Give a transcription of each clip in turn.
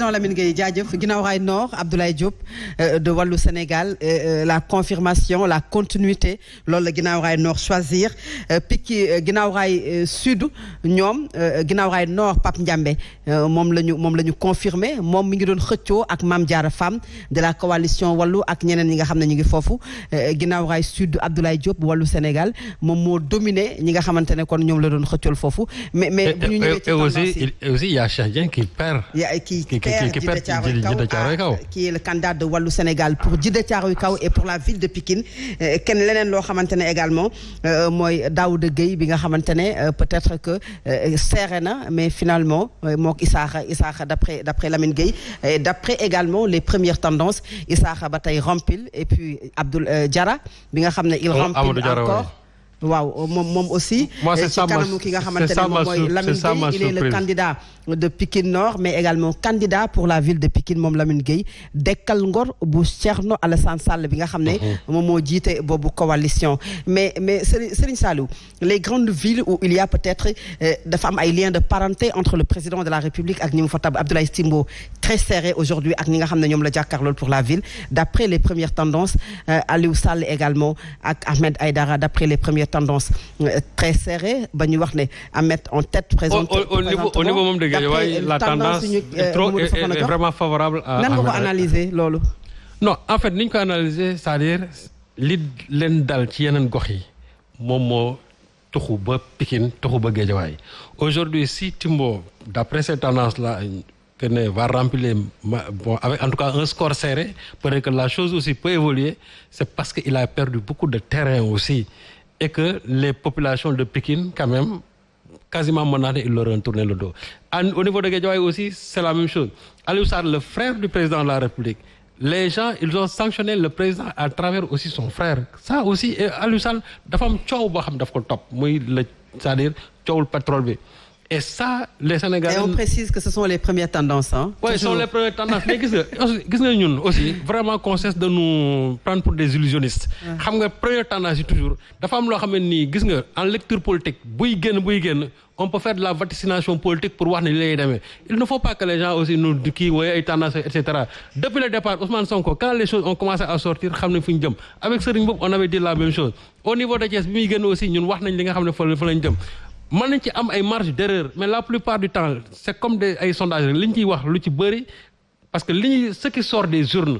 président Lamine Gueye jaajëf ginnaaw raay Nord Abdoulaye Diop de Wallu Sénégal la confirmation la continuité loolu la ginnaaw raay Nord choisir ginnaaw raay Sud ñoom ginnaaw raay Nord Pape Ndiambé moom la ñu confirmé moom mi ngi doon xëccoo ak Mame Diarra Fam de la coalition Wallu ak ñeneen ñi nga xam ne ñu ngi foofu ginnaaw raay Sud Abdoulaye Diop Wallu Sénégal moom moo dominé ñi nga xamante ne kon ñoom la doon xëccool foofu mais bu ñu ñëwee ci aussi il y a Cheikh Dieng qui perd. qui perd Djiddah Thiaroye Kaw qui est le candidat de Wallu Sénégal pour Djiddah Thiaroye Kaw et pour la ville de Pikine kenn leneen loo xamante ne également mooy Daouda Gueye bi nga xamante ne peut-être que serré na mais finalement mook Issakha d'après Lamine Gueye et d'après également les premières tendances Issakha ba tey rempile et puis Abdoul Diarra bi nga xam ne il rempile encore waaw moom aussi ci kanamu ki nga xamante ne moom mooy Lamine Gueye il est le candidat de Pikine Nord mais également candidat pour la ville de Pikine moom Lamine Gueye dekkal ngor bu Thierno Alassane Sall bi nga xam ne moom moo jiite boobu coalition mais Serigne Saliou les grandes villes où il y a peut-être dafa am ay liens de parenté entre le président de la République ak ñi mu fa tab Abdoulaye Timbo très serré aujourd'hui ak ñi nga xam ne ñoom la jàkkaarlool pour la ville d'après les premières tendances Aliou Sall également ak Ahmed Aïdara d'après les premières tendance très serrée ba ñu wax ne Ahmed en tête présente au niveau même de Guédiawaye la tendance est vraiment favorable à nan nga ko analyser loolu non en fait ni ñu ko analyser c'est-à-dire li leen dal ci yeneen gox yi moom moo tuxu ba Pikine tuxu ba Guédiawaye aujourd'hui si Timbo d'après ces tendances là que ne va remplir avec en tout cas un score serré peut-être que la chose aussi peut évoluer c'est parce que il a perdu beaucoup de terrain aussi et que les populations de Pikine quand même quasiment menacées ils leur ont tourné le dos au niveau de Guédiawaye aussi c'est la même chose Aliou Sarr le frère du président de la République les gens ils ont sanctionné le président à travers aussi son frère ça aussi Aliou Sarr dafa am coow boo xam daf ko topp muy la c'est-à-dire coowul pétrole bi et ça les Sénégalais. Et on précise que ce sont les premières tendances hein. Oui, ce sont les premières tendances mais gis nga ñun aussi vraiment qu'on cesse de nous prendre pour des illusionnistes. xam nga première tendance yi toujours dafa am loo xam ne nii gis nga en lecture politique buy génn on peut faire de la vaticination politique pour wax ne li lay demee il ne faut pas que les gens aussi nous kii wooye ay tendances et cetera depuis le départ Ousmane Sonko quand les choses ont commencé à sortir xam ne fu ñu jëm avec Serigne Mboup on avait dit la même chose au niveau de Thiès bi muy génn aussi ñun wax nañ li nga xam ne fa lañ jëm. mën nañ ci am ay marge d'erreur mais la plupart du temps c'est comme ay sondages rek li ñu ciy wax lu ci bëri parce que ce qui sort des urnes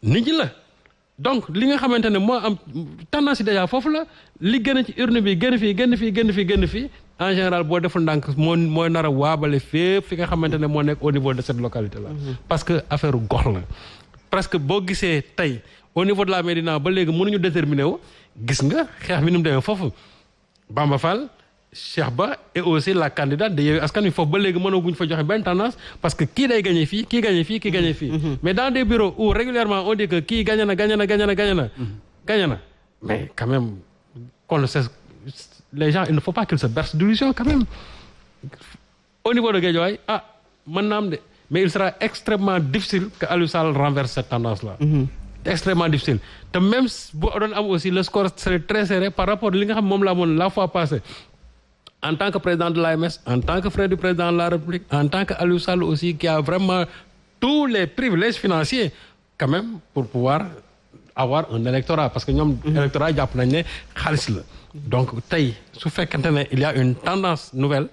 nit ñi la donc li nga xamante ne moo am tendance yi déjà foofu la li gën a ci urne bi génn fii en général boo deful ndànk mooy nar a waabale fépp fi nga xamante ne moo nekk au niveau de cette localité là. parce que affaire gox la presque boo gisee tey au niveau de la Médina ba léegi mënuñu déterminer wu gis nga xeex bi ni mu demee foofu Bamba Fall. Cheikh Ba et aussi la candidate de Yewwi Askan Wi foofu ba léegi mënaguñ fa joxe benn tendance parce que kii day gagné fii kii gagné fii mais dans des bureaux où régulièrement on dit que kii gagné na mais quand même qu'on le sait les gens il ne faut pas qu'ils se bercent d'illusions quand même au niveau de Guédiawaye mën na am de mais il sera extrêmement difficile que Aliou Sall renverse cette tendance là extrêmement difficile te même bu doon am aussi le score serait très serré par rapport li nga xam moom la amoon la fois passée en tant que président de l'AMS, en tant que frère du président de la République, en tant que Aliou Sall aussi qui a vraiment tous les privilèges financiers quand même pour pouvoir avoir un électorat parce que ñoom électorat jàpp nañ ne xaalis la donc tey su fekkente ne il y a une tendance nouvelle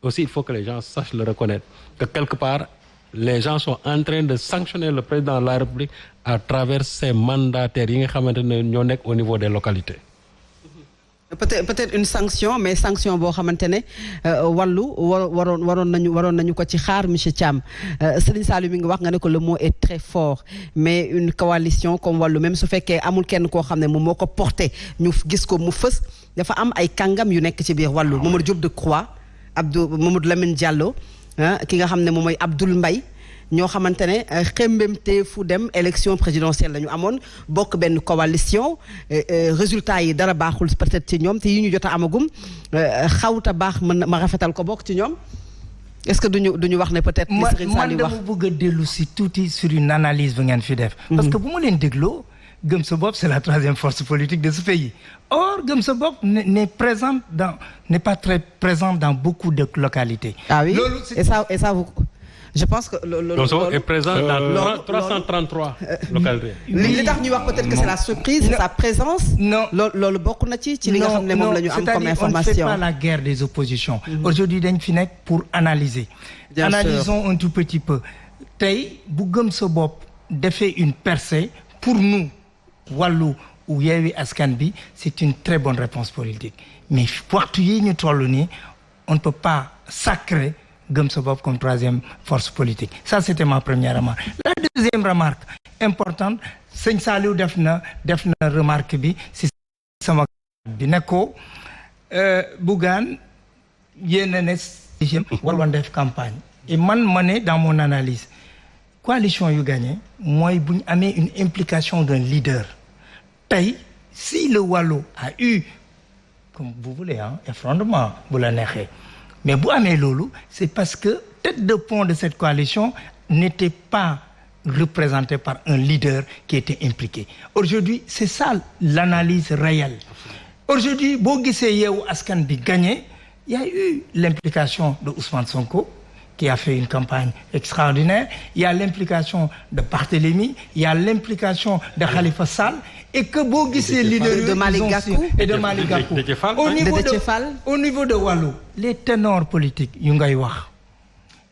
aussi il faut que les gens sachent le reconnaître que quelque part les gens sont en train de sanctionner le président de la République à travers ces mandataires yi nga xamante ne ñoo nekk au niveau des localités. peut-être une sanction mais sanction boo xamante ne wàllu waroon nañu ko ci xaar monsieur Thiam Serigne Saliou mi ngi wax nga ne ko le mot est très fort mais une coalition comme wàllu même su fekkee amul kenn koo xam ne moom moo ko porté ñu gis ko mu fës dafa am ay kàngam yu nekk ci biir wàllu Mamadou Diop Decroix Mamadou Lamine Diallo ki nga xam ne moom mooy Abdoul Mbaye ñoo xamante ne xembemte fu dem élection présidentielle la ñu amoon bokk benn coalition résultat yi dara baaxul peut-être ci ñoom te yi ñu jot a amagum xawta baax ma rafetal ko bokk ci ñoom est-ce que duñu wax ne peut-être li Serigne Saliou wax man dama bëgg a dellu si tuuti sur une analyse bu ngeen fi def parce que bu ma leen dégloo Gëm Sa Bopp c'est la troisième force politique de ce pays or Gëm Sa Bopp n'est pas très présent dans beaucoup de localités. Ah oui et ça vous je pense que loolu est présent dans 333 localités. li tax ñuy wax peut-être que c'est la surprise, c'est sa présence. non loolu bokk na ci li nga xam ne moom la ñu am comme information. on ne fait pas la guerre des oppositions. Aujourd'hui dañ fi nekk pour analyser. Bien analysons sûr. un tout petit peu. tey bu gëm sa bopp defee une percée pour nous wàllu ou Yewwi Askan Wi c'est une très bonne réponse politique mais waxtu yi ñu toll nii on ne peut pas sacrer gëm sa bopp comme troisième force politique. Ça c'était ma première remarque. La deuxième remarque importante sëñ Saliou def na remarque bi si sama bi ne ko Bougane yéen a ne waroon def campagne et man ma ne dans mon analyse coalition yu gagné mooy bu ñu amee une implication d'un leader. Tey si le Wallu a eu comme vous voulez effondrement bu la neexee mais bu amee loolu c'est parce que tête de pont de cette coalition n'était pas représentée par un leader qui était impliqué. Aujourd'hui c'est ça l'analyse réelle. Aujourd'hui boo gisee Yewwi Askan Wi gagné il y a eu l'implication de Ousmane Sonko qui a fait une campagne extraordinaire. Il y a l'implication de Barthélémy, il y a l'implication de Khalifa Sall et que boo gisee leader de Malick Gakou et de Malick Gakou. Au niveau de Wallu, les ténors politiques yu ngay wax,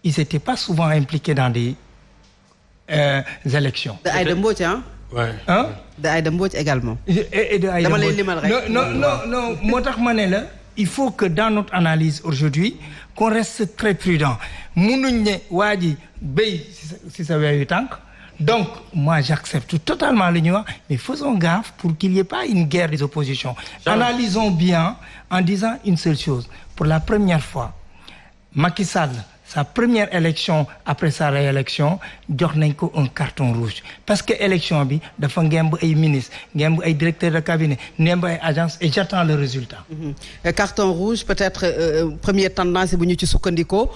ils étaient pas souvent impliqués dans des élections. De Aïda Mbodj de Aïda Mbodj également. Et de Aïda Mbodj. Non moo tax ma ne la il faut que dans notre analyse aujourd'hui qu'on reste très prudent. Munuñ ne waa ji béy si sa weewu tànk. Donc moi j'accepte totalement li ñuy wax mais faisons gaffe pour qu'il n'y ait pas une guerre des oppositions. Analysons bien en disant une seule chose. Pour la première fois Macky Sall sa première élection après sa réélection jox nañ ko un carton rouge parce que élection bi dafa ngemb ay ministre ngemb ay directeur de cabinet ngemb ay agence et j'attends le résultat. Carton rouge peut-être première tendance bu ñu ci sukkandikoo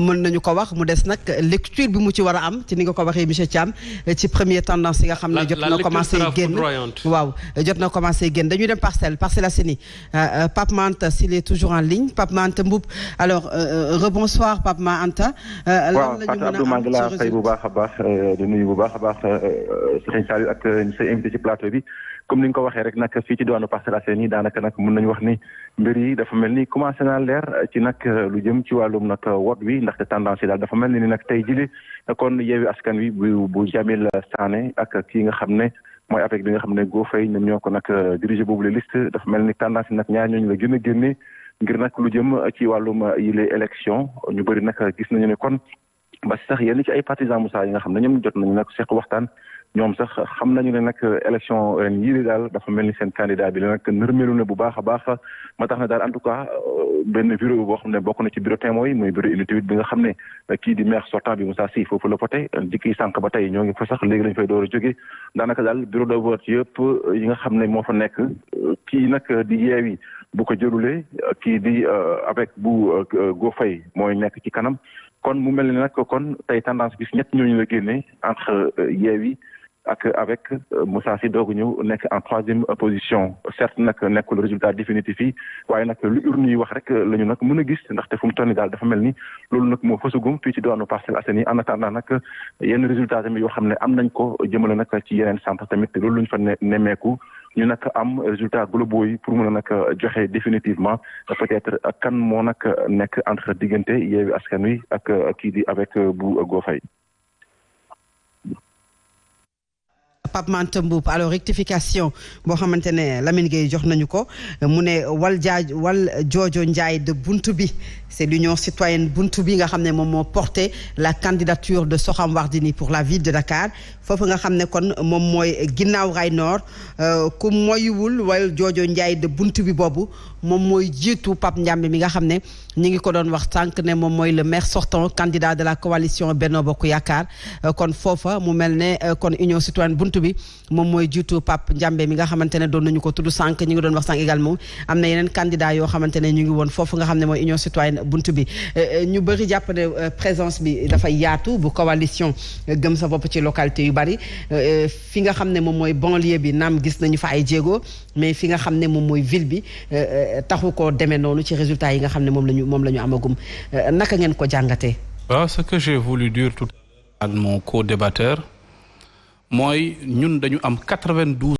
mën nañu ko wax mu des nag lecture bi mu ci war a am ci ni nga ko waxee monsieur Thiam ci première tendance yi nga xam ne jot na commencé génn waaw jot na commencé génn dañuy dem Parcelles Assainies Pape Mante s'il est toujours en ligne Pape Mante Mboup alors rebonsoir Pape Mante. waaw Fatou Abdou maa ngi laa fay bu baax a baax di nuyu bu baax a baax Serigne Saliou ak say invité ci plateau bi comme ni nga ko waxee rek nag fii ci diwaanu Parcelles Assainies daanaka nag mën nañu wax ni mbir yi dafa mel ni commencé naa leer ci nag lu jëm ci wàllum nag wot wi ndaxte tendance yi daal dafa mel ni nag tey jii kon Yewwi Askan Wi bu Jamil Sané ak kii nga xam ne mooy avec bi nga xam ne Go Faye ñoom ñoo ko nag dirigé boobu les listes dafa mel ni tendance yi nag ñaar ñooñu la gën a génne ngir nag lu jëm ci wàllum yile élection ñu bëri nag gis nañu ne kon ba sax yenn ci ay partisans Moussa yi nga xam ne ñoom jot nañu nag seq waxtaan ñoom sax xam nañu ne nag élection ren yii daal dafa mel ni seen candidat bi la nag nërmelu ne bu baax a baax ma tax na daal en tout cas benn bureau boo xam ne bokk na ci bureau témoin yi muy bureau unité 8 bi nga xam ne kii di maire sortant bi Moussa Sy foofu la voté jikki sànq ba tey ñoo ngi fa sax léegi lañ fay door a jóge daanaka daal bureau de vote yëpp yi nga xam ne moo fa nekk kii nag di Yewwi bu ko jëlulee kii di avec bu Go Faye mooy nekk ci kanam kon mu mel ni nag kon tey tendance bis ñett ñooñu la génne entre Yewwi ak avec Moussa Sy doogu ñëw nekk en troisième position certes nag nekkul résultat définitif yi waaye nag lu urne yi wax rek la ñu nag mën a gis ndaxte fu mu toll nii daal dafa mel ni loolu nag moo fësagum fii ci diwaanu Parcelles Assainies en attendant nag yenn résultat tamit yoo xam ne am nañ ko jëmale nag ci yeneen centre tamit loolu lu ñu fa nemmeeku ñu nag am résultat globaux yi pour mën a nag joxe définitivement peut-être kan moo nag nekk entre diggante Yewwi Askan Wi ak kii di avec bu Go Faye. Pape Mante Mboup alors rectification boo xamante ne Lamine Gueye jox nañu ko mu ne wal joojo Ndiaye de buntu bi c'est l'union citoyenne buntu bi nga xam ne moom moo porté la candidature de Soham Wardini pour la ville de Dakar foofu nga xam ne kon moom mooy ginnaaw Rail Nord ku moywul wal joojo Ndiaye de buntu bi boobu moom mooy jiitu Pape Ndiambe mi nga xam ne ñi ngi ko doon wax tànk ne moom mooy le maire sortant candidat de la coalition Benno Bokk Yaakaar kon foofa mu mel ne kon union citoyenne buntu bi moom mooy jiitu Pape Ndiambe mi nga xamante ne doon nañu ko tudd sànq ñi ngi doon wax sànq également am na yeneen candidat yoo xamante ne ñu ngi woon foofu nga xam ne mooy union citoyenne buntu bi ñu bëri jàpp ne présence bi dafay yaatu bu coalition gëm sa bopp ci localité yu bari fi nga xam ne moom mooy banlieue bi naam gis nañu fa ay jéego mais fi nga xam ne moom mooy ville bi taxu ko demee noonu ci résultat yi nga xam ne moom la ñu amagum naka ngeen ko jàngatee. Ce que j'ai voulu dire tout à l'heure à mon co-débatteur mooy ñun dañu am 92